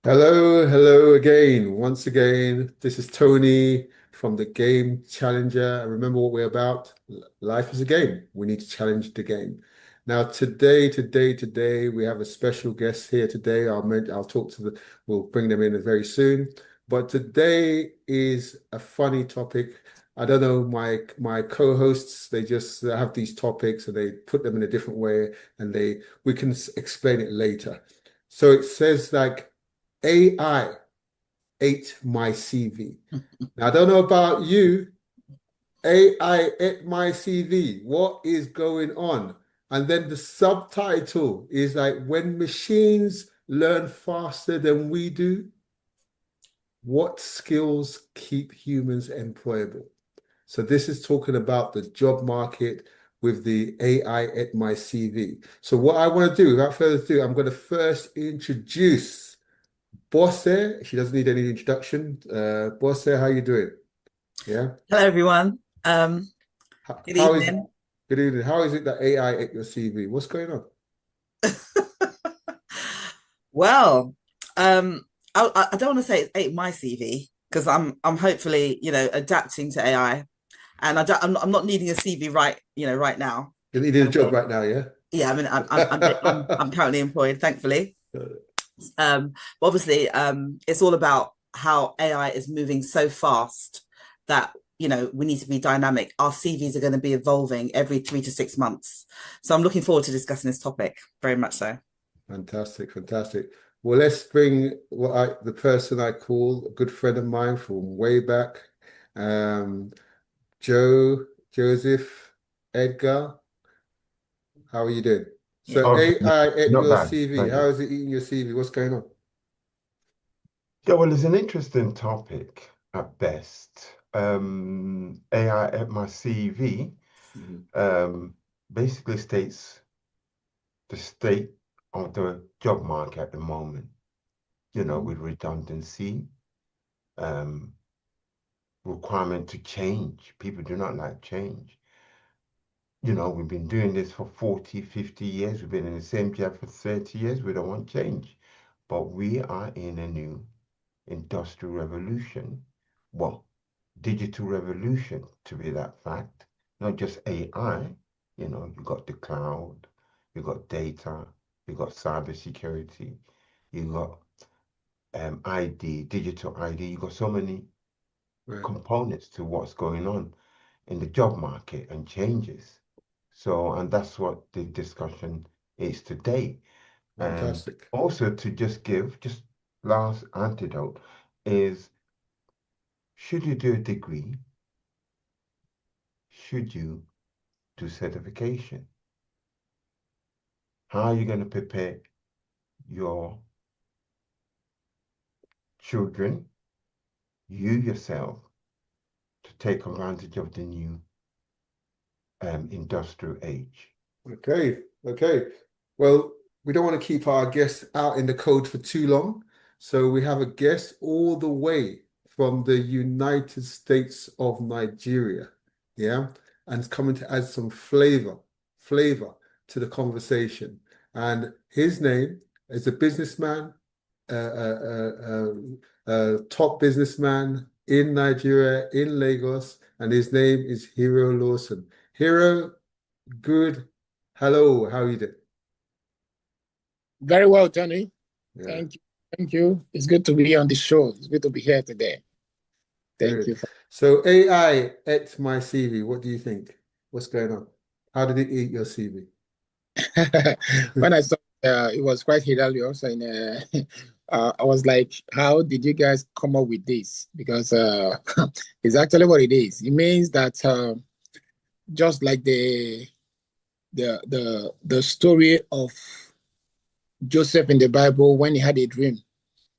Hello, hello again. Once again, this is Tony from the Game Challenger. Remember what we're about? Life is a game. We need to challenge the game. Now, today, we have a special guest here today. I'll talk to we'll bring them in very soon. But today is a funny topic. I don't know, my co-hosts, they just have these topics and they put them in a different way and we can explain it later. So it says like AI ate my CV. Now, I don't know about you. AI ate my CV. What is going on? And then the subtitle is like, when machines learn faster than we do, what skills keep humans employable? So this is talking about the job market with the AI at my CV. So what I want to do, without further ado, I'm going to first introduce Bosse. She doesn't need any introduction. Bosse, how you doing? Yeah. Hello, everyone. Good How is evening. good evening? How is it that AI at your CV? What's going on? Well, um, I don't want to say it ate my CV because I'm hopefully adapting to AI, and I'm not needing a CV right now. You need a job Um, right now, yeah? yeah, I mean I'm currently employed, thankfully. But obviously, it's all about how AI is moving so fast that we need to be dynamic. Our CVs are going to be evolving every 3 to 6 months, so I'm looking forward to discussing this topic very much so. Fantastic, fantastic. Well, let's bring the person I call a good friend of mine from way back, um, Joseph Edgar. How are you doing? Yeah. So Okay, AI at not your bad. CV. Thank How you. is it eating your CV? What's going on? Yeah, well, it's an interesting topic at best. AI at my CV Mhm. um, basically states the state of the job market at the moment, Mhm. with redundancy, um, requirement to change. People do not like change. We've been doing this for 40, 50 years. We've been in the same job for 30 years. We don't want change. But we are in a new industrial revolution. Well, digital revolution to be that fact, not just AI. You got the cloud, you got data, you got cybersecurity, you got ID, digital ID. You got so many Right. components to what's going on in the job market and changes. So, and that's what the discussion is today. And Fantastic. also to just last antidote is, should you do a degree? Should you do certification? How are you going to prepare your children, you yourself, to take advantage of the new industrial age? Okay, okay. Well, we don't want to keep our guests out in the cold for too long. So we have a guest all the way from the United States of Nigeria. Yeah. And it's coming to add some flavor to the conversation. And his name is a businessman, top businessman in Nigeria, in Lagos, and his name is Hero Lawson. Hero, good. Hello, how are you doing? Very well, Tony. Yeah, Thank you. Thank you. It's good to be on the show. It's good to be here today. Thank good. you. So AI ate my CV. What do you think? What's going on? How did it eat your CV? When I saw it was quite hilarious, and I was like, "How did you guys come up with this?" Because it's actually what it is. It means that just like the story of Joseph in the Bible when he had a dream,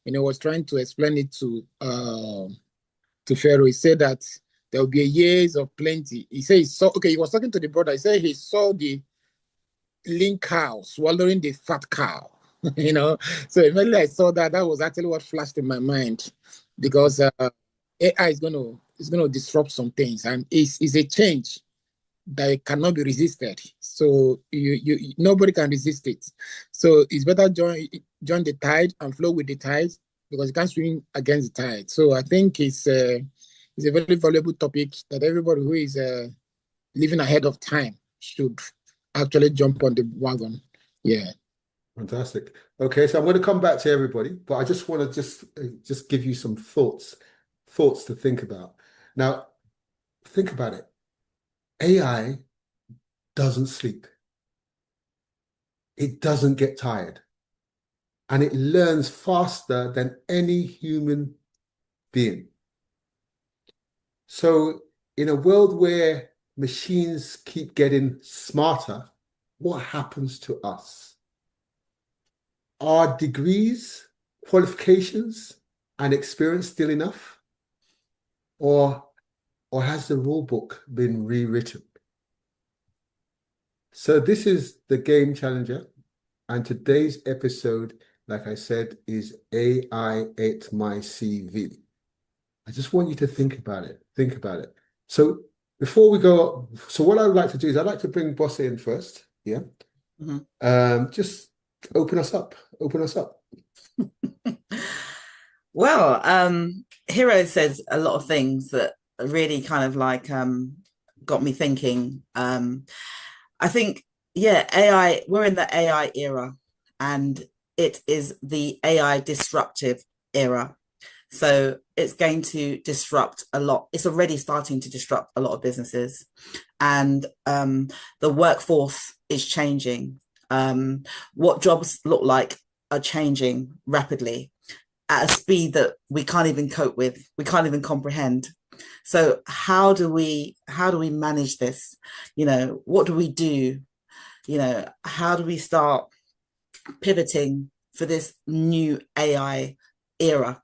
was trying to explain it to Pharaoh. He said that there will be years of plenty. He said he saw, okay, he was talking to the brother. He said he saw the lean cow swallowing the fat cow. you know, so immediately I saw that. That was actually what flashed in my mind, because AI is going to disrupt some things, and it's a change. that cannot be resisted. So you nobody can resist it. So it's better join the tide and flow with the tide, because you can't swim against the tide. So I think it's a very valuable topic that everybody who is living ahead of time should actually jump on the wagon. Yeah. Fantastic. Okay, so I'm going to come back to everybody, but I just want to just give you some thoughts to think about. Now, think about it. AI doesn't sleep. It doesn't get tired. And it learns faster than any human being. So in a world where machines keep getting smarter, what happens to us? Are degrees, qualifications, and experience still enough? Or has the rule book been rewritten? So this is the Game Challenger, and today's episode, like I said, is AI at my CV. I just want you to think about it. Think about it. So before we go, so what I'd like to do is I'd like to bring Boss in first. Yeah. Just open us up. Open us up. Well, Hero said a lot of things that really kind of like got me thinking. I think, yeah, AI, we're in the AI era, and it is the AI disruptive era. So it's going to disrupt a lot. It's already starting to disrupt a lot of businesses, and the workforce is changing. What jobs look like are changing rapidly at a speed that we can't even cope with. We can't even comprehend. So how do we manage this? What do we do? How do we start pivoting for this new AI era?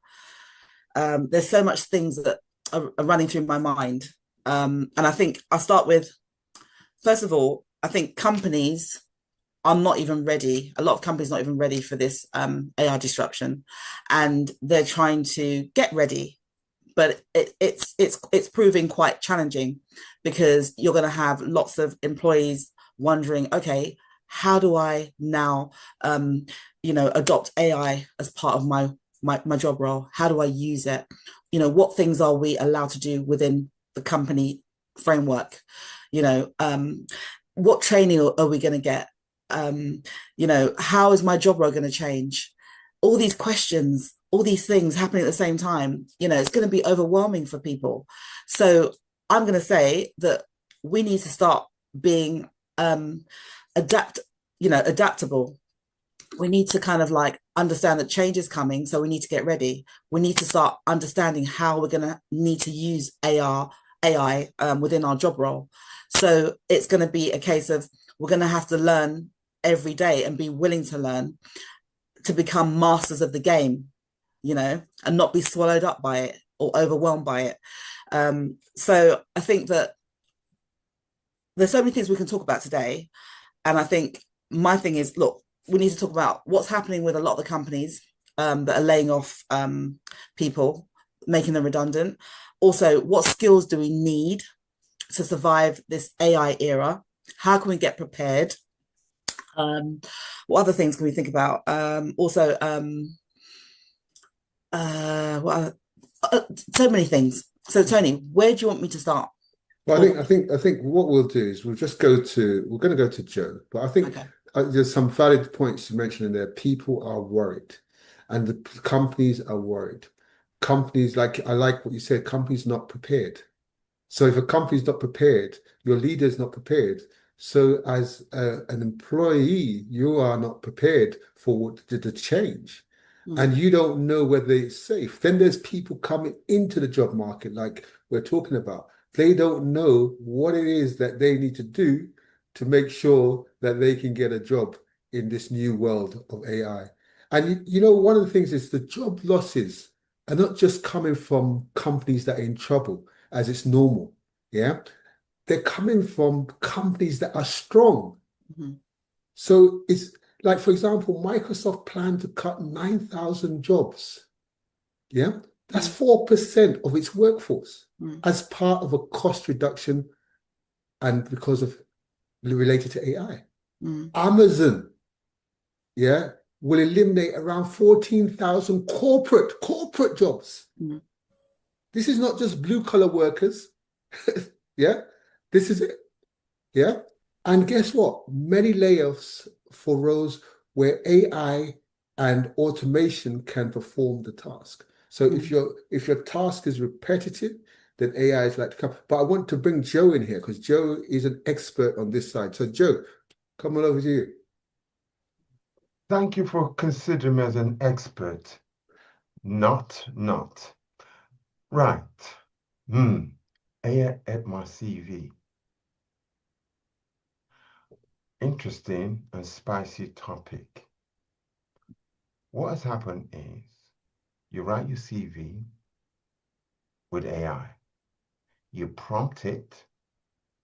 There's so much things that are running through my mind. And I think I'll start with, first of all, I think companies are not even ready. A lot of companies not even ready for this AI disruption, and they're trying to get ready. But it's proving quite challenging, because you're going to have lots of employees wondering, okay, how do I now, adopt AI as part of my job role? How do I use it? What things are we allowed to do within the company framework? What training are we going to get? How is my job role going to change? All these questions, all these things happening at the same time, it's going to be overwhelming for people. So I'm going to say that we need to start being adaptable. We need to kind of like understand that change is coming, so we need to get ready. We need to start understanding how we're going to need to use AI within our job role. So it's going to be a case of, we're going to have to learn every day and be willing to learn to become masters of the game, and not be swallowed up by it or overwhelmed by it. So I think that there's so many things we can talk about today. And I think my thing is, look, we need to talk about what's happening with a lot of the companies that are laying off people, making them redundant. Also, what skills do we need to survive this AI era? How can we get prepared? What other things can we think about? So many things. So Tony, where do you want me to start? Well, I think what we'll do is we're going to go to Joe, but I think Okay. There's some valid points you mentioned in there. People are worried, and the companies are worried. Companies, like, I like what you said, companies not prepared. So if a company's not prepared, your leader's not prepared. So as an employee, you are not prepared for the change, and you don't know whether it's safe. Then there's people coming into the job market, like we're talking about. They don't know what it is that they need to do to make sure that they can get a job in this new world of AI. And one of the things is the job losses are not just coming from companies that are in trouble, as it's normal. Yeah. They're coming from companies that are strong. So it's like, for example, Microsoft planned to cut 9,000 jobs. Yeah. That's 4% of its workforce as part of a cost reduction and because of related to AI. Mm. Amazon, yeah, will eliminate around 14,000 corporate jobs. Mm. This is not just blue collar workers. Yeah, this is it. Yeah. And guess what? Many layoffs for roles where AI and automation can perform the task. So if your task is repetitive, then AI is like to come. But I want to bring Joe in here because Joe is an expert on this side. So Joe, come on over to you. Thank you for considering me as an expert. Not. Right. AI at my CV. Interesting and spicy topic. What has happened is you write your CV with AI. You prompt it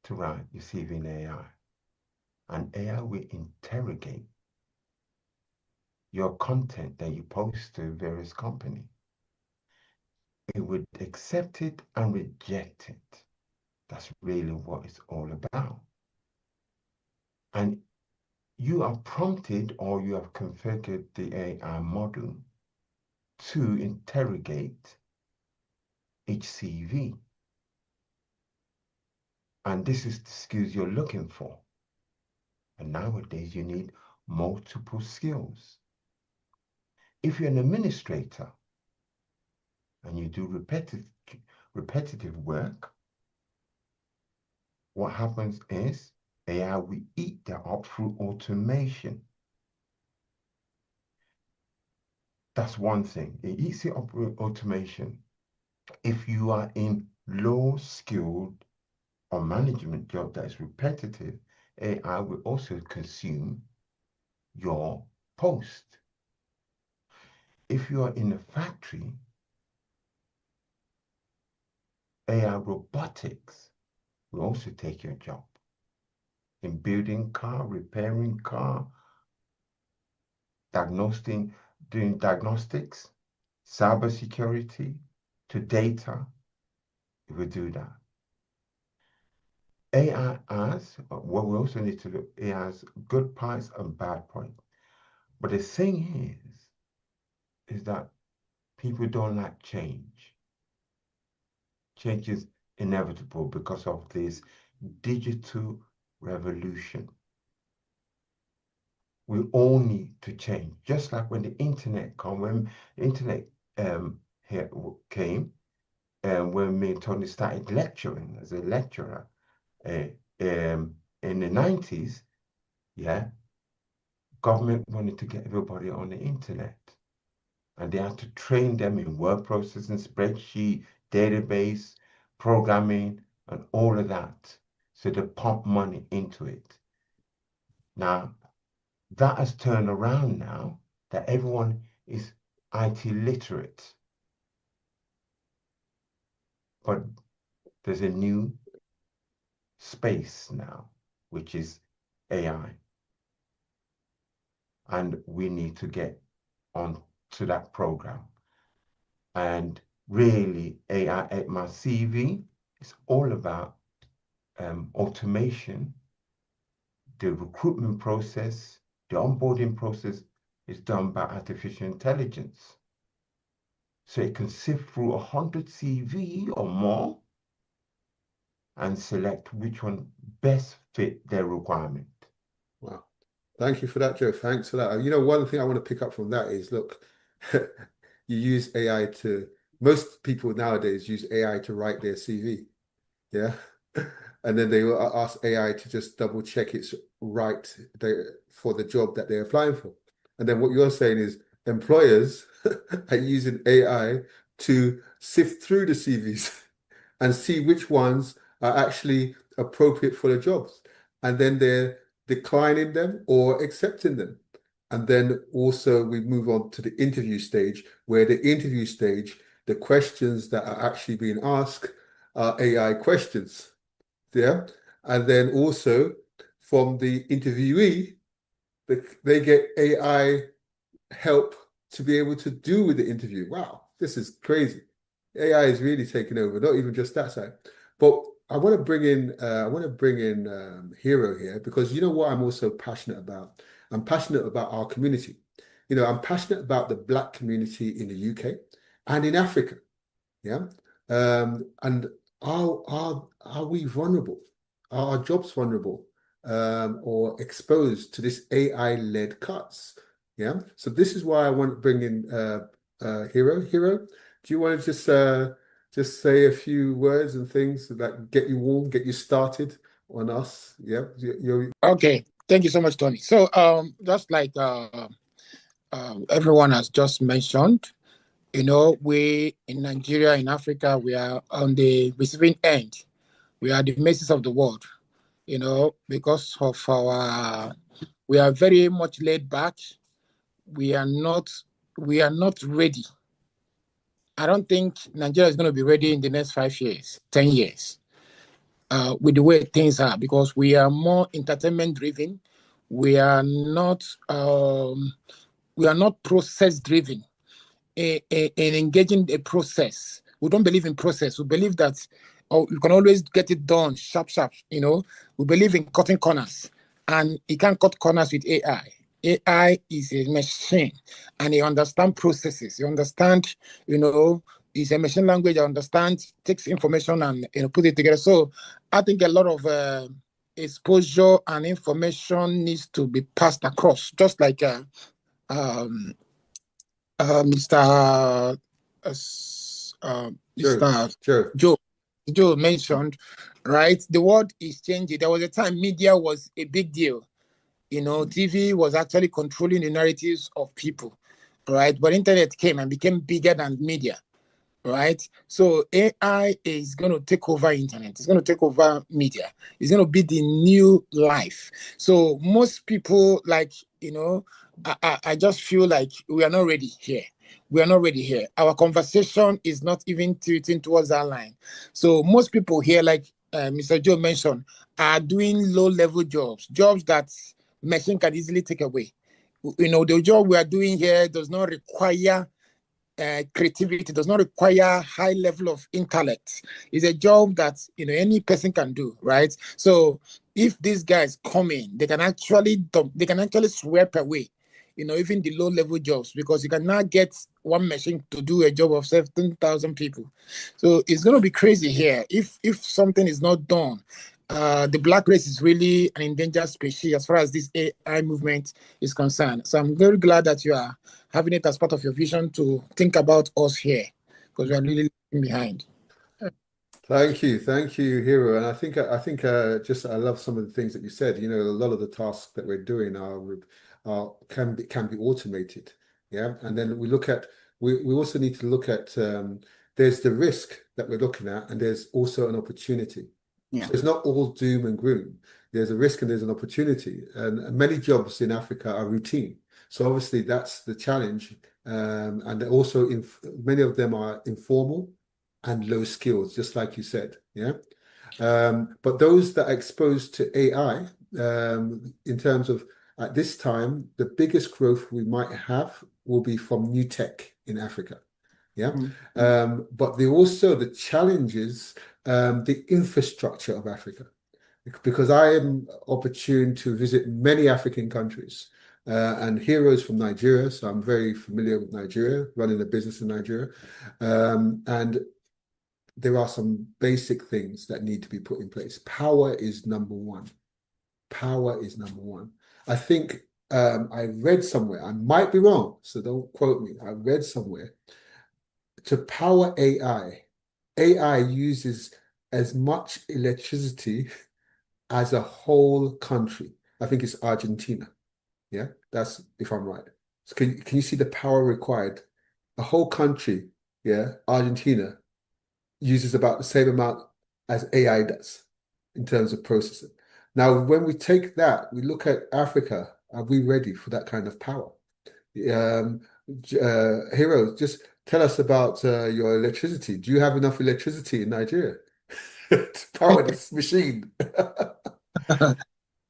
to write your CV in AI. And AI will interrogate your content that you post to various companies. It would accept it and reject it. That's really what it's all about. And you are prompted or you have configured the AI model to interrogate each CV. And this is the skills you're looking for. And nowadays you need multiple skills. If you're an administrator and you do repetitive work, what happens is AI will eat that up through automation. That's one thing. It eats it up through automation. If you are in low skilled or management job that is repetitive, AI will also consume your post. If you are in a factory, AI robotics will also take your job. In building car, repairing car, doing diagnostics, cybersecurity, to data, it will do that. AI has, what we also need to look, it has good parts and bad points. But the thing is that people don't like change. Change is inevitable because of this digital revolution. We all need to change. Just like when the internet came, when the internet here came, and when me and Tony started lecturing as a lecturer in the 90s, yeah, government wanted to get everybody on the internet. And they had to train them in word processing, spreadsheet, database, programming, and all of that. So they pump money into it. Now, that has turned around now that everyone is IT literate. But there's a new space now, which is AI. And we need to get on to that program. And really, AI at my CV is all about automation. The recruitment process, the onboarding process is done by artificial intelligence. So it can sift through 100 CV or more and select which one best fit their requirement. Wow. Thank you for that, Joe. Thanks for that. You know, one thing I want to pick up from that is, look, you use AI most people nowadays use AI to write their CV. Yeah. And then they will ask AI to just double check it's right for the job that they're applying for. And then what you're saying is employers are using AI to sift through the CVs and see which ones are actually appropriate for the jobs. And then they're declining them or accepting them. And then also we move on to the interview stage, where the questions that are actually being asked are AI questions. Yeah. And then also from the interviewee, they get AI help to be able to do with the interview. Wow, this is crazy. AI is really taking over, not even just that side. But I want to bring in Hero here because you know what I'm also passionate about. I'm passionate about our community. I'm passionate about the Black community in the UK and in Africa. Yeah. And are we vulnerable? Are our jobs vulnerable or exposed to this AI-led cuts? Yeah. So this is why I want to bring in Hero. Hero, do you want to just say a few words and things that get you warm, get you started on us? Yeah. Okay. Thank you so much, Tony. So just like everyone has just mentioned, we in Nigeria, in Africa, we are on the receiving end. We are the masses of the world, because of we are very much laid back. We are not ready. I don't think Nigeria is going to be ready in the next 5 years, 10 years, with the way things are, because we are more entertainment driven. We are not process driven. In engaging a process. We don't believe in process. We believe that you can always get it done sharp, sharp. We believe in cutting corners, and you can't cut corners with AI. AI is a machine, and it understands processes. You understand, it's a machine language. I understand, takes information and put it together. So I think a lot of exposure and information needs to be passed across, just like um, Mr. Sure. Joe mentioned, right? The world is changing. There was a time media was a big deal. TV was actually controlling the narratives of people, right? But internet came and became bigger than media, right? So AI is going to take over internet. It's going to take over media. It's going to be the new life. So most people, like, I just feel like we are not ready here. We are not ready here. Our conversation is not even tilting towards that line. So most people here, like Mr. Joe mentioned, are doing low-level jobs that machine can easily take away. The job we are doing here does not require creativity, does not require high level of intellect. It's a job that any person can do, right? So if these guys come in, they can actually sweep away, even the low level jobs, because you can now get one machine to do a job of 17,000 people. So it's going to be crazy here if something is not done. The black race is really an endangered species as far as this AI movement is concerned. So I'm very glad that you are having it as part of your vision to think about us here, because we are really leaving behind. Thank you, Hero. And just I love some of the things that you said. A lot of the tasks that we're doing can be automated. Yeah, and then we also need to look at there's the risk that we're looking at, and there's also an opportunity. Yeah. So it's not all doom and gloom. There's a risk and there's an opportunity, and many jobs in Africa are routine. So obviously that's the challenge, and also many of them are informal and low skills, just like you said. Yeah. But those that are exposed to AI, in terms of at this time, the biggest growth we might have will be from new tech in Africa. Yeah. But the challenges, the infrastructure of Africa, because I am opportune to visit many African countries. And Heroes from Nigeria, so I'm very familiar with Nigeria, running a business in Nigeria. And there are some basic things that need to be put in place. Power is number one. Power is number one. I think I read somewhere, I might be wrong, so don't quote me. I read somewhere, to power AI uses as much electricity as a whole country. I think it's Argentina. Yeah, that's if I'm right. So can you see the power required? A whole country, yeah, Argentina, uses about the same amount as AI does in terms of processing. Now, when we take that, we look at Africa, are we ready for that kind of power? Hero, just tell us about your electricity. Do you have enough electricity in Nigeria to power this machine?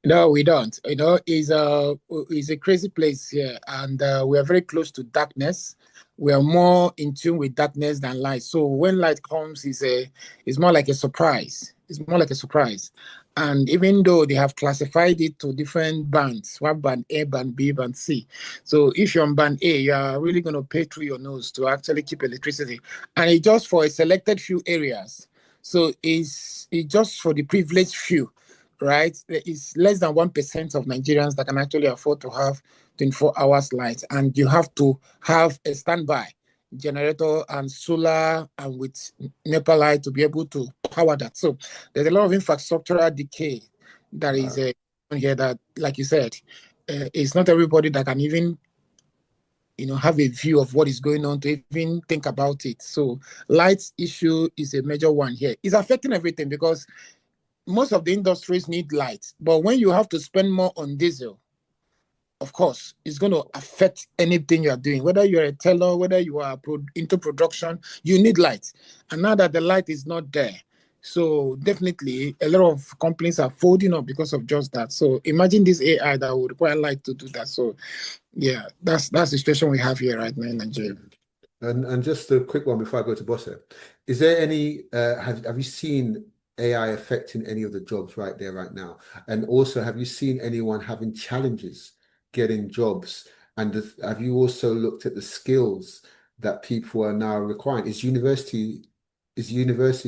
No, we don't. It's a crazy place here, and we are very close to darkness. We are more in tune with darkness than light. So when light comes, it's more like a surprise. It's more like a surprise. And even though they have classified it to different bands, what band A, band B, band C. So if you're on band A, you are really going to pay through your nose to actually keep electricity. And it's just for a selected few areas. So it's just for the privileged few, right? It's less than 1% of Nigerians that can actually afford to have 24 hours light. And you have to have a standby generator and solar and with NEPA light to be able to power that. So there's a lot of infrastructural decay that is here that, like you said, it's not everybody that can even have a view of what is going on to even think about it. So light issue is a major one here. It's affecting everything because most of the industries need light. But when you have to spend more on diesel, of course, it's going to affect anything you are doing. Whether you're a teller, whether you are into production, you need light. And now that the light is not there, so definitely a lot of companies are folding up because of just that. So imagine this AI that would require light to do that. So yeah, that's the situation we have here right now in Nigeria. And just a quick one before I go to Bosse. Is there any have you seen AI affecting any of the jobs right there right now? And also, have you seen anyone having challenges getting jobs? And have you also looked at the skills that people are now requiring? Is university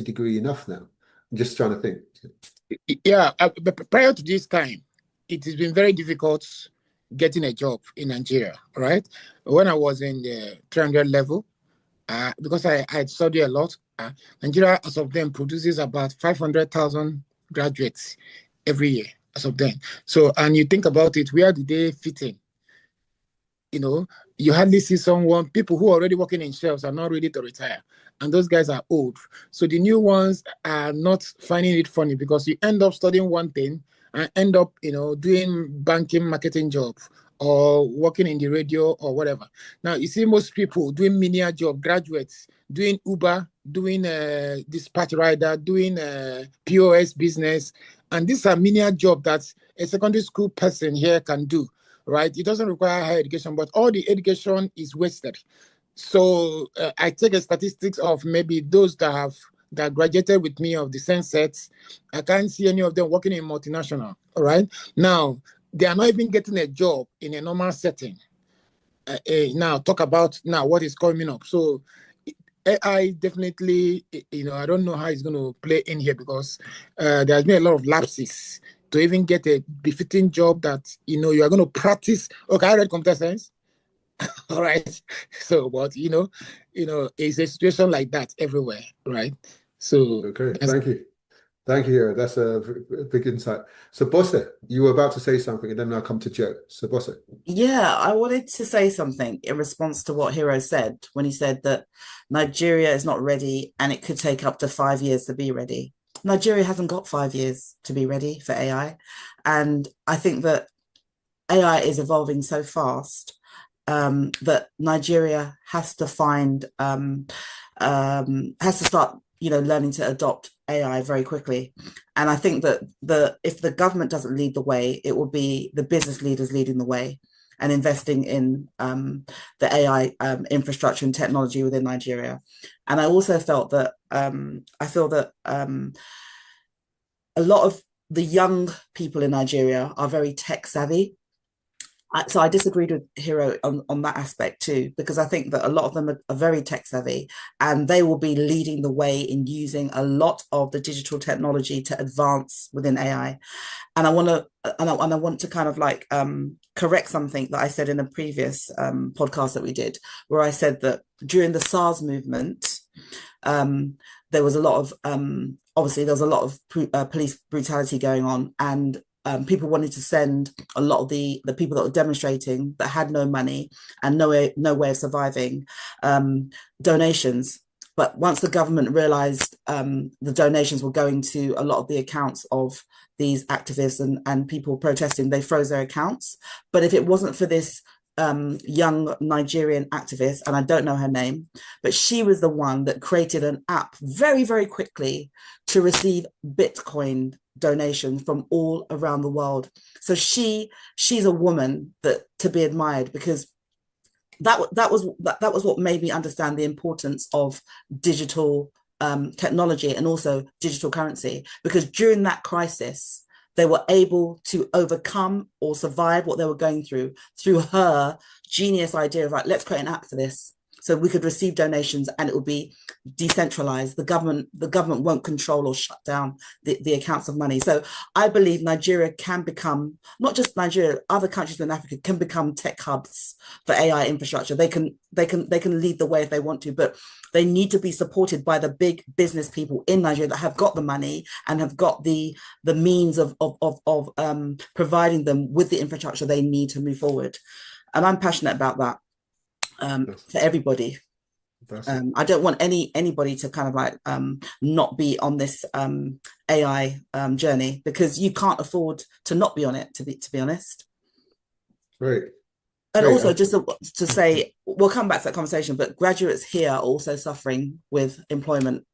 degree enough now? I'm just trying to think. Yeah, but prior to this time, it has been very difficult getting a job in Nigeria, right? When I was in the 300 level, because I studied a lot, Nigeria, as of then, produces about 500,000 graduates every year, as of then. So, and you think about it, where do they fit in? You hardly see people who are already working in shelves are not ready to retire. And those guys are old. So the new ones are not finding it funny because you end up studying one thing and end up, doing banking marketing job or working in the radio or whatever. Now, you see most people doing menial job, graduates, doing Uber, doing dispatch rider, doing POS business. And these are menial job that a secondary school person here can do. Right? It doesn't require higher education, but all the education is wasted. So I take a statistics of maybe those that graduated with me of the same sets. I can't see any of them working in multinational. All right. Now, they are not even getting a job in a normal setting. Now, talk about now what is coming up. So AI definitely, I don't know how it's going to play in here because there's been a lot of lapses to even get a befitting job that, you are going to practice. Okay, I read computer science. All right. So, but, it's a situation like that everywhere, right? So, Okay, thank you. Thank you, Hero. That's a big insight. So, Bosse, you were about to say something, and then I'll come to Joe. So, Bosse. Yeah, I wanted to say something in response to what Hero said when he said that Nigeria is not ready and it could take up to 5 years to be ready. Nigeria hasn't got 5 years to be ready for AI. And I think that AI is evolving so fast that Nigeria has to has to start, learning to adopt AI very quickly. And I think that if the government doesn't lead the way, it will be the business leaders leading the way and investing in the AI infrastructure and technology within Nigeria. And I also felt that I feel that a lot of the young people in Nigeria are very tech savvy. So I disagreed with Hero on that aspect too, because I think that a lot of them are very tech savvy and they will be leading the way in using a lot of the digital technology to advance within AI. And I want to kind of like correct something that I said in a previous podcast that we did, where I said that during the SARS movement, there was a lot of obviously there was a lot of police brutality going on, and people wanted to send a lot of the people that were demonstrating that had no money and no way of surviving donations. But once the government realized the donations were going to a lot of the accounts of these activists and people protesting, they froze their accounts. But if it wasn't for this young Nigerian activist, and I don't know her name, but she was the one that created an app very, very quickly to receive Bitcoin donations from all around the world. So she's a woman that to be admired, because that was what made me understand the importance of digital technology and also digital currency, because during that crisis, they were able to overcome or survive what they were going through her genius idea of like, let's create an app for this. So we could receive donations and it would be decentralized. The government won't control or shut down the accounts of money. So I believe Nigeria can become, not just Nigeria, other countries in Africa can become tech hubs for AI infrastructure. They can lead the way if they want to, but they need to be supported by the big business people in Nigeria that have got the money and have got the means of providing them with the infrastructure they need to move forward. And I'm passionate about that for everybody. I don't want anybody to kind of like not be on this AI journey, because you can't afford to not be on it, to be honest. Great. And also just to say, we'll come back to that conversation, but graduates here are also suffering with employment,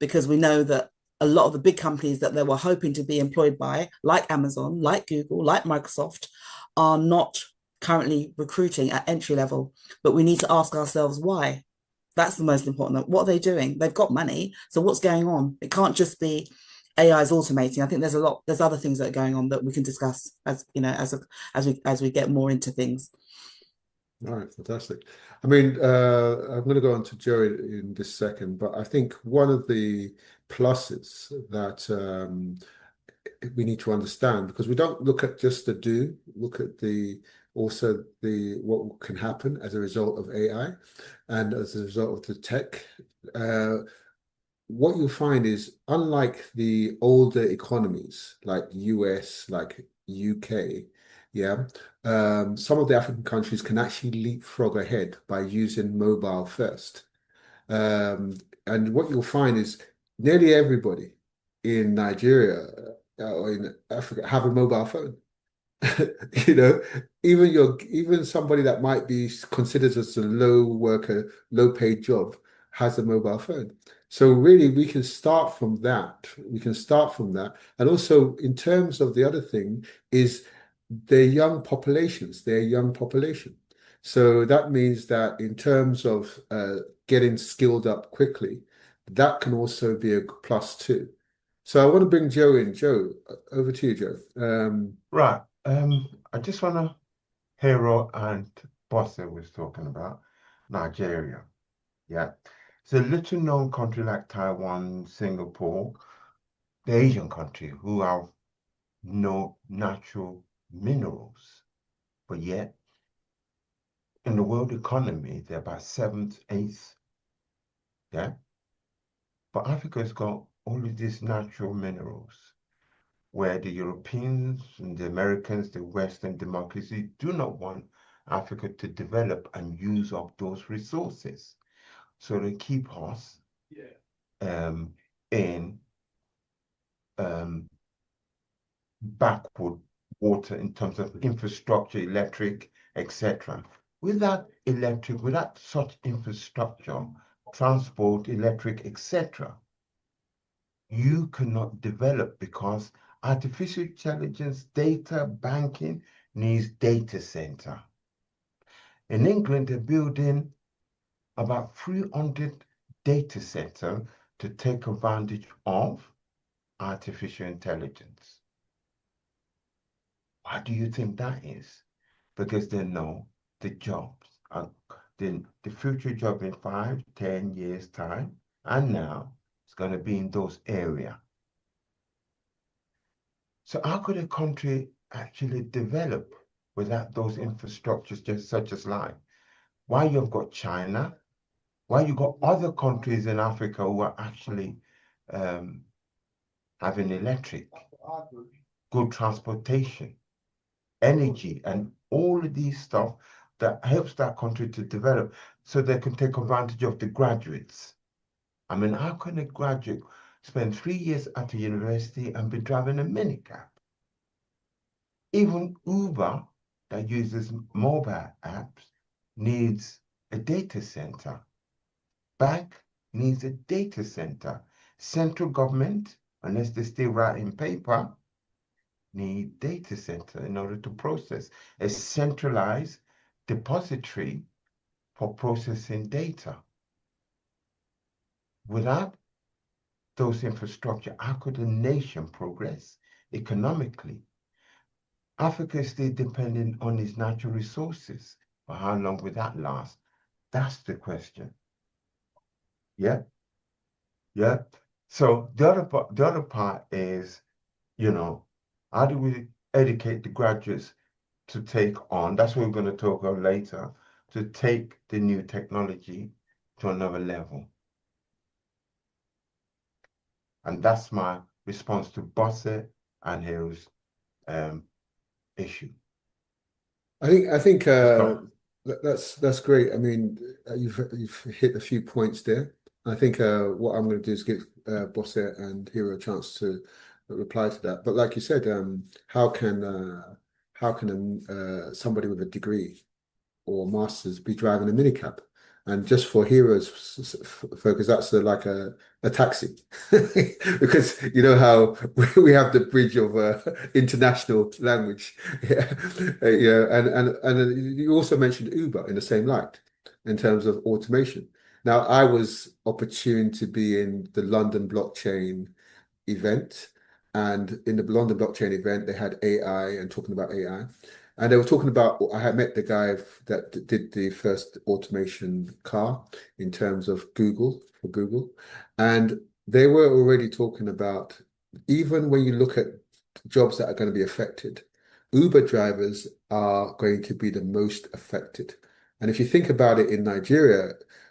because we know that a lot of the big companies that they were hoping to be employed by, like Amazon, like Google, like Microsoft, are not currently recruiting at entry level. But we need to ask ourselves why. That's the most important. What are they doing? They've got money. So what's going on? It can't just be AI is automating. I think there's other things that are going on that we can discuss as we get more into things. All right, fantastic. I mean, I'm going to go on to Joe in this second, but I think one of the pluses that we need to understand, because we don't look at just the do, look at also what can happen as a result of AI and as a result of the tech. What you'll find is, unlike the older economies like US, like UK, yeah, some of the African countries can actually leapfrog ahead by using mobile first. And what you'll find is nearly everybody in Nigeria or in Africa have a mobile phone. You know, even somebody that might be considered as a low worker, low paid job has a mobile phone. So really we can start from that. We can start from that. And also in terms of the other thing is they're young populations, they're a young population. So that means that in terms of getting skilled up quickly, that can also be a plus too. So I want to bring Joe in. Joe, over to you, Joe. Right. I just want to Hero and Bossa was talking about Nigeria. Yeah. It's a little known country like Taiwan, Singapore, the Asian country who have no natural minerals. But yet, in the world economy, they're about seventh, eighth. Yeah. But Africa's got all of these natural minerals where the Europeans and the Americans, the Western democracy, do not want Africa to develop and use up those resources. So they keep us in backward water in terms of infrastructure, electric, etc. Without electric, without such infrastructure, transport, electric, etc., you cannot develop, because artificial intelligence, data, banking needs data center. In England, they're building about 300 data center to take advantage of artificial intelligence. Why do you think that is? Because they know the jobs are the future job in 5, 10 years time, and now it's going to be in those areas. So how could a country actually develop without those infrastructures, just such as like why you've got China, why you got other countries in Africa who are actually having electric, good transportation, energy, and all of these stuff that helps that country to develop so they can take advantage of the graduates. I mean, how can a graduate spend 3 years at a university and be driving a minicab? Even Uber, that uses mobile apps, needs a data center. Bank needs a data center. Central government, unless they still write in paper, need data center in order to process a centralized depository for processing data. Without those infrastructure, how could a nation progress economically? Africa is still dependent on its natural resources. For how long will that last? That's the question. Yeah, yeah. So the other part is, how do we educate the graduates to take on, that's what we're going to talk about later, to take the new technology to another level. And that's my response to Bosse and Hill's issue. I think that's great. I mean, you've hit a few points there. I think what I'm going to do is give Bosse and Hero a chance to reply to that. But like you said, how can somebody with a degree or masters be driving a minicab? And just for Heroes focus, that's like a taxi, because you know how we have the bridge of international language, yeah, and you also mentioned Uber in the same light in terms of automation. Now, I was opportune to be in the London blockchain event. And in the London blockchain event, they had AI and talking about AI. And they were talking about, I had met the guy that did the first automation car in terms of Google, for Google. And they were already talking about, even when you look at jobs that are going to be affected, Uber drivers are going to be the most affected. And if you think about it in Nigeria,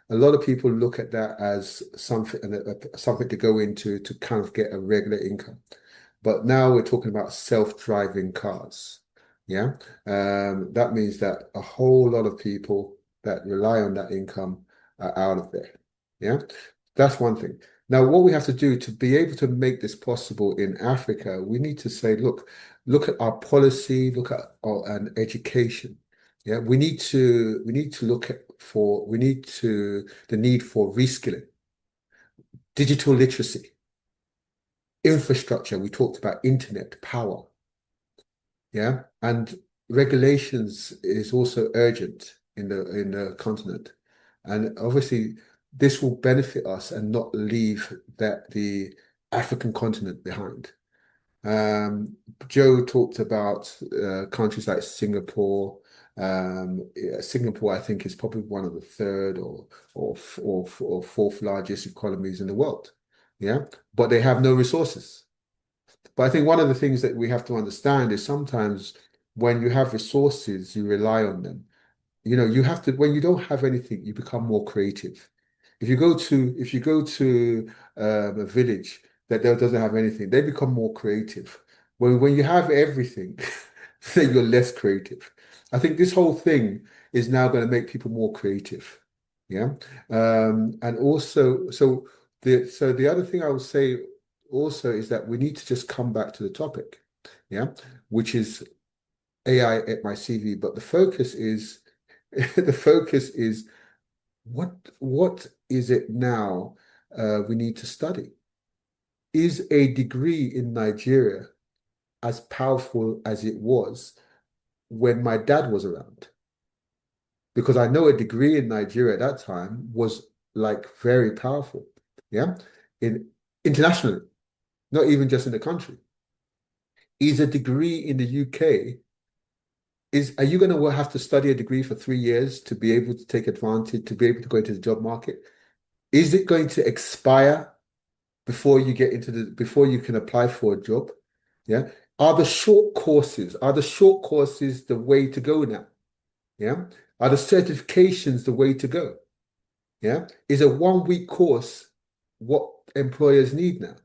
a lot of people look at that as something to go into to kind of get a regular income. But now we're talking about self-driving cars. Yeah. That means that a whole lot of people that rely on that income are out of there. Yeah. That's one thing. Now, what we have to do to be able to make this possible in Africa, we need to say, look at our policy, look at our and education. Yeah, we need to look at for we need to the need for reskilling, digital literacy, infrastructure. We talked about internet power. Yeah, and regulations is also urgent in the continent, and obviously this will benefit us and not leave the African continent behind. Joe talked about countries like Singapore. Yeah, Singapore, I think, is probably one of the third or fourth largest economies in the world. Yeah, but they have no resources. But I think one of the things that we have to understand is sometimes when you have resources, you rely on them. You have to, when you don't have anything, you become more creative. If you go to a village that doesn't have anything, they become more creative. When you have everything, then you're less creative. I think this whole thing is now going to make people more creative. Yeah. And also, so the other thing I would say also is that we need to just come back to the topic, yeah, which is AI at my CV. But the focus is the focus is what is it now we need to study? Is a degree in Nigeria as powerful as it was when my dad was around? Because I know a degree in Nigeria at that time was like very powerful, yeah, in internationally, not even just in the country. Is a degree in the UK, are you going to have to study a degree for 3 years to be able to take advantage, to be able to go into the job market? Is it going to expire before you can apply for a job? Yeah. Are the short courses the way to go now? Yeah. Are the certifications the way to go? Yeah. Is a 1 week course what employers need now?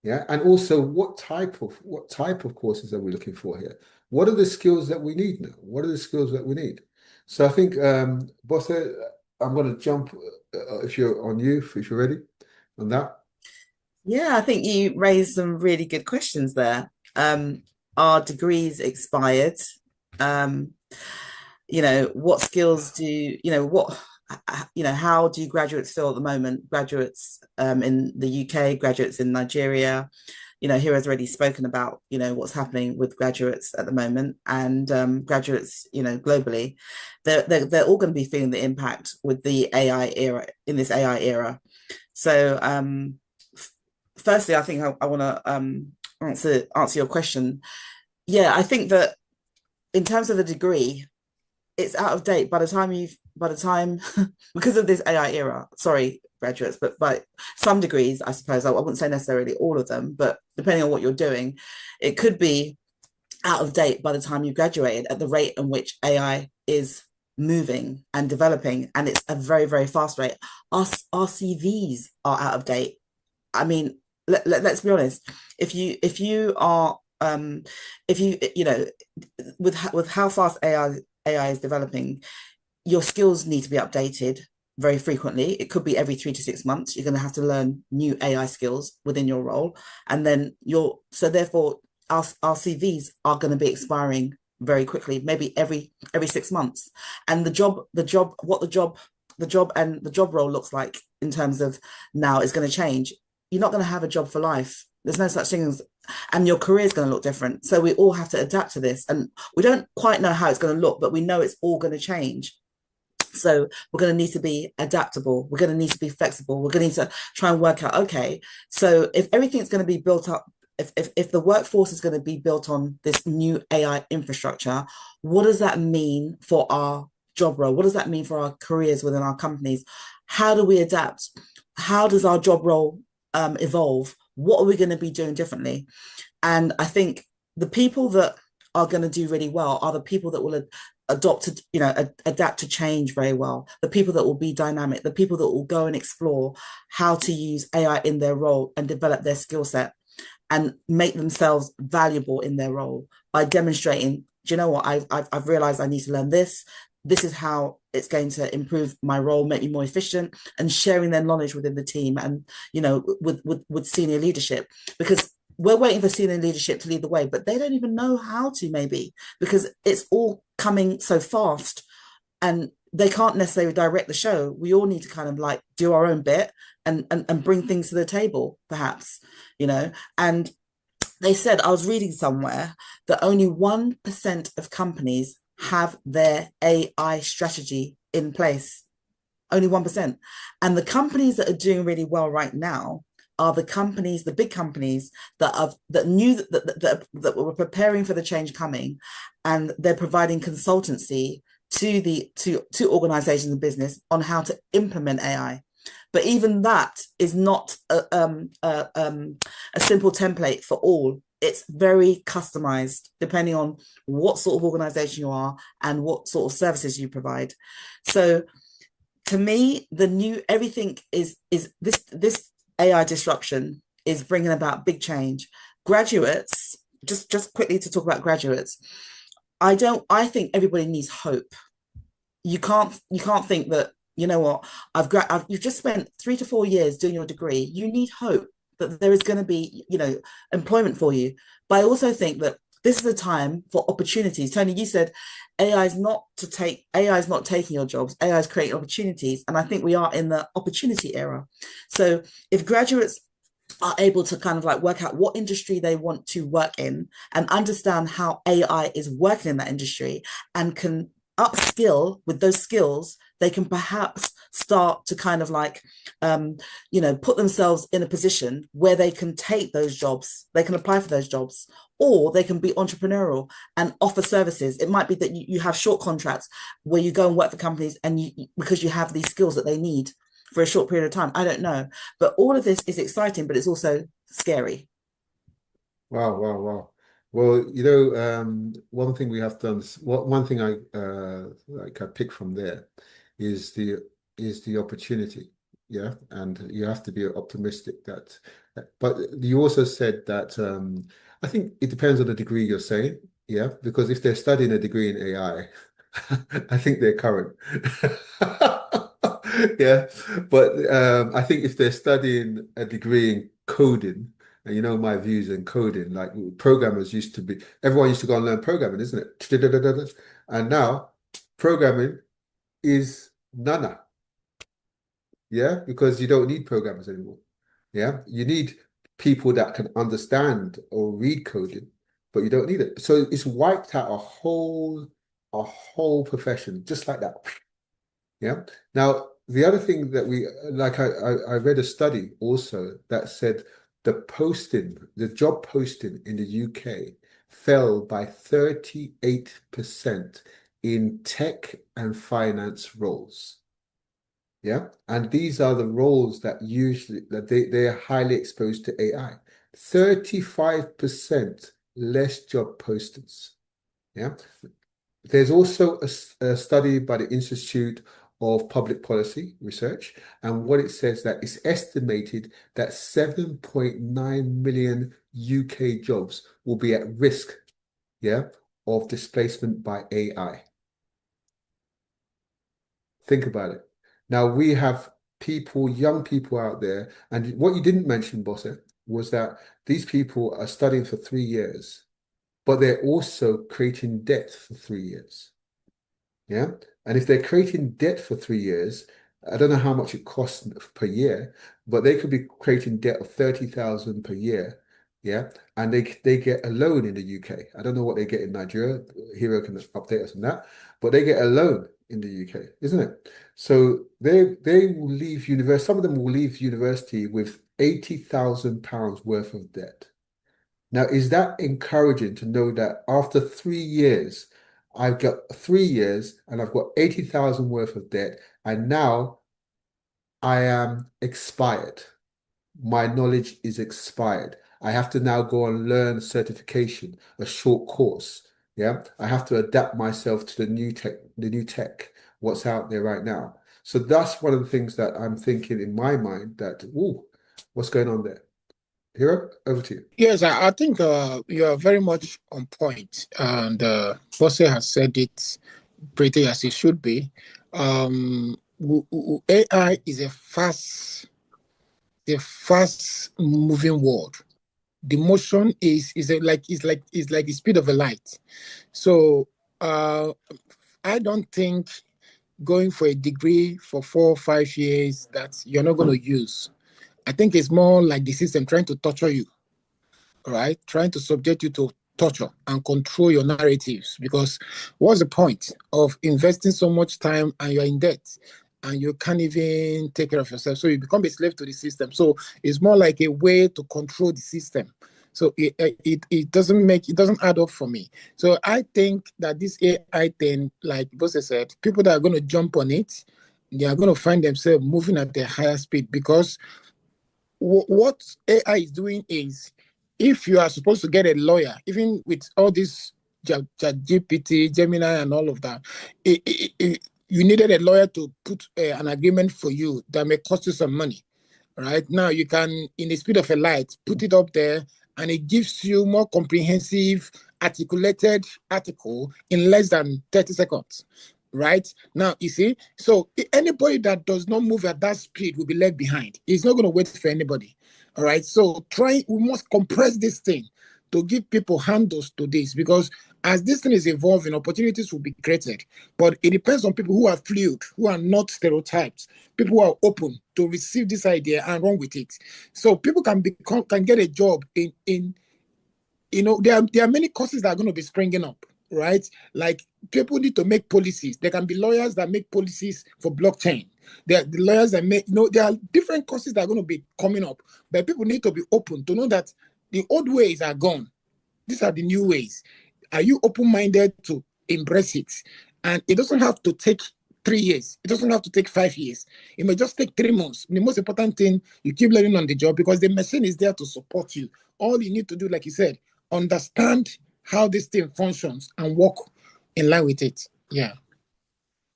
Yeah. And also what type of courses are we looking for here? What are the skills that we need now? What are the skills that we need? So I think, Bosse, I'm going to jump if you're ready on that. Yeah, I think you raised some really good questions there. Are degrees expired? What skills how do graduates feel at the moment? Graduates in the UK, graduates in Nigeria. Here has already spoken about, what's happening with graduates at the moment and graduates, globally. They're all going to be feeling the impact with the AI era, in this AI era. So firstly, I think I want to answer your question. Yeah, I think that in terms of the degree, it's out of date by the time because of this AI era. Sorry, graduates, but by some degrees, I suppose I wouldn't say necessarily all of them, but depending on what you're doing, it could be out of date by the time you graduated at the rate in which AI is moving and developing, and it's a very, very fast rate. Our CVs are out of date. I mean, let's be honest. If you are if you know with how fast AI is developing, your skills need to be updated very frequently. It could be every 3 to 6 months. You're going to have to learn new AI skills within your role, and then so therefore our CVs are going to be expiring very quickly, maybe every 6 months. And the job and the job role looks like in terms of now is going to change. You're not going to have a job for life. There's no such thing as, and your career is going to look different. So we all have to adapt to this, and we don't quite know how it's going to look, but we know it's all going to change. So we're going to need to be adaptable. We're going to need to be flexible. We're going to need to try and work out, okay, so if everything's going to be built up, if the workforce is going to be built on this new AI infrastructure, what does that mean for our job role? What does that mean for our careers within our companies? How do we adapt? How does our job role evolve? What are we going to be doing differently? And I think the people that are going to do really well are the people that will adapt to change very well. The people that will be dynamic, the people that will go and explore how to use AI in their role and develop their skill set and make themselves valuable in their role by demonstrating, do you know what, I've realized I need to learn this. This is how it's going to improve my role, make me more efficient, and sharing their knowledge within the team and, with senior leadership. Because we're waiting for senior leadership to lead the way, but they don't even know how to, maybe, because it's all coming so fast and they can't necessarily direct the show. We all need to kind of like do our own bit and bring things to the table, perhaps, And they said, I was reading somewhere that only 1% of companies have their AI strategy in place. Only 1%. And the companies that are doing really well right now are the big companies that knew that were preparing for the change coming, and they're providing consultancy to organizations and business on how to implement AI. But even that is not a simple template for all. It's very customized depending on what sort of organization you are and what sort of services you provide. So to me, everything is this AI disruption is bringing about big change. Graduates, just quickly to talk about graduates, I think everybody needs hope. You can't think that, you know what, you've just spent 3 to 4 years doing your degree. You need hope that there is going to be, employment for you. But I also think that this is a time for opportunities. Tony, you said AI is not taking your jobs. AI is creating opportunities. And I think we are in the opportunity era. So if graduates are able to kind of like work out what industry they want to work in and understand how AI is working in that industry and can upskill with those skills, they can perhaps start to kind of like, put themselves in a position where they can take those jobs, they can apply for those jobs, or they can be entrepreneurial and offer services. It might be that you have short contracts where you go and work for companies and because you have these skills that they need for a short period of time. I don't know. But all of this is exciting, but it's also scary. Wow, wow, wow. Well, one thing we have done, one thing I pick from there is the opportunity. Yeah. And you have to be optimistic but you also said that I think it depends on the degree you're saying. Yeah. Because if they're studying a degree in AI, I think they're current. Yeah. But I think if they're studying a degree in coding, and you know my views in coding, like programmers used to be, everyone used to go and learn programming, isn't it? And now programming is nana. Yeah, because you don't need programmers anymore. Yeah, you need people that can understand or read coding, but you don't need it. So it's wiped out a whole profession just like that. Yeah. Now, the other thing that I read a study also that said the job posting in the UK fell by 38% in tech and finance roles. Yeah. And these are the roles that usually that they are highly exposed to AI. 35% less job postings. Yeah. There's also a study by the Institute of Public Policy Research, and what it says that it's estimated that 7.9 million UK jobs will be at risk, yeah, of displacement by AI. Think about it. Now we have people, young people out there, and what you didn't mention, Bosse, was that these people are studying for 3 years, but they're also creating debt for 3 years. Yeah. And if they're creating debt for 3 years, I don't know how much it costs per year, but they could be creating debt of 30,000 per year. Yeah. And they get a loan in the UK. I don't know what they get in Nigeria. Hero can update us on that, but they get a loan in the UK, isn't it? So they will leave university, some of them will leave university with £80,000 worth of debt. Now, is that encouraging to know that after 3 years, I've got 3 years and I've got 80,000 worth of debt, and now I am expired. My knowledge is expired. I have to now go and learn certification, a short course. Yeah. I have to adapt myself to the new tech, what's out there right now. So that's one of the things that I'm thinking in my mind that, ooh, what's going on there? Hero, over to you. Yes, I think you are very much on point, and Bosse has said it pretty as it should be. AI is a fast moving world. The motion is like the speed of a light. So I don't think going for a degree for 4 or 5 years that you're not going to use. I think it's more like the system trying to torture you, right? Trying to subject you to torture and control your narratives. Because what's the point of investing so much time and you're in debt and you can't even take care of yourself? So you become a slave to the system. So it's more like a way to control the system. So it doesn't add up for me. So I think that this AI thing, like Bosse said, people that are going to jump on it, they are going to find themselves moving at a higher speed because what AI is doing is, if you are supposed to get a lawyer, even with all this GPT, Gemini, and all of that, you needed a lawyer to put an agreement for you that may cost you some money. Right now, you can, in the speed of a light, put it up there, and it gives you more comprehensive, articulated article in less than 30 seconds. Right now, you see, so anybody that does not move at that speed will be left behind. It's not going to wait for anybody. All right, so we must compress this thing to give people handles to this, because as this thing is evolving, opportunities will be created. But it depends on people who are fluid, who are not stereotypes, people who are open to receive this idea and run with it. So people can get a job in there are many courses that are going to be springing up, right? Like, people need to make policies. There can be lawyers that make policies for blockchain. There are the lawyers that make, there are different courses that are going to be coming up, but people need to be open to know that the old ways are gone. These are the new ways. Are you open-minded to embrace it? And it doesn't have to take 3 years. It doesn't have to take 5 years. It may just take 3 months. The most important thing, you keep learning on the job, because the machine is there to support you. All you need to do, like you said, understand how this thing functions and work in line with it. Yeah.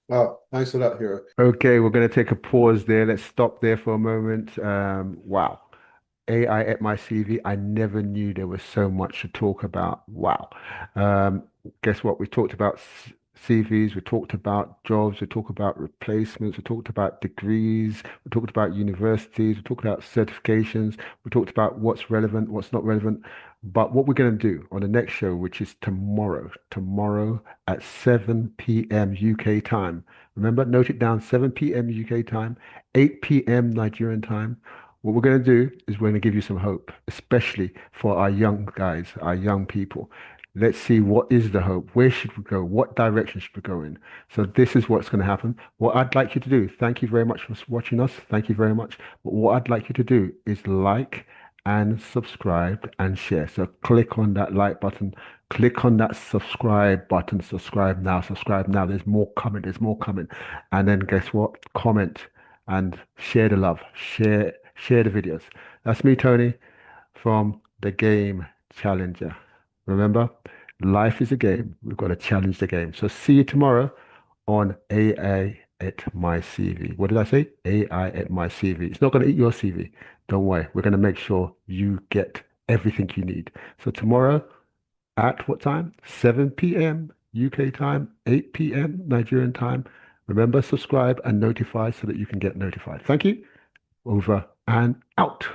Wow, thanks for that, Hero. Okay, we're going to take a pause there. Let's stop there for a moment. Wow. AI at my CV. I never knew there was so much to talk about. Wow. Um, Guess what? We talked about CVs, we talked about jobs, we talked about replacements, we talked about degrees, we talked about universities, we talked about certifications, we talked about what's relevant, what's not relevant. But what we're going to do on the next show, which is tomorrow at 7 p.m. UK time. Remember, note it down, 7 p.m. UK time, 8 p.m. Nigerian time. What we're going to do is we're going to give you some hope, especially for our young guys, our young people. Let's see, what is the hope? Where should we go? What direction should we go in? So this is what's going to happen. What I'd like you to do, thank you very much for watching us. Thank you very much. But what I'd like you to do is like and subscribe and share. So click on that like button, click on that subscribe button, subscribe now, subscribe now. There's more coming, there's more coming. And then guess what? Comment and share the love, share the videos. That's me, Tony, from the Game Challenger. Remember, life is a game. We've got to challenge the game. So see you tomorrow on AI at my CV. What did I say? AI at my CV. It's not going to eat your CV. Don't worry. We're going to make sure you get everything you need. So tomorrow at what time? 7 p.m. UK time, 8 p.m. Nigerian time. Remember, subscribe and notify so that you can get notified. Thank you. Over and out.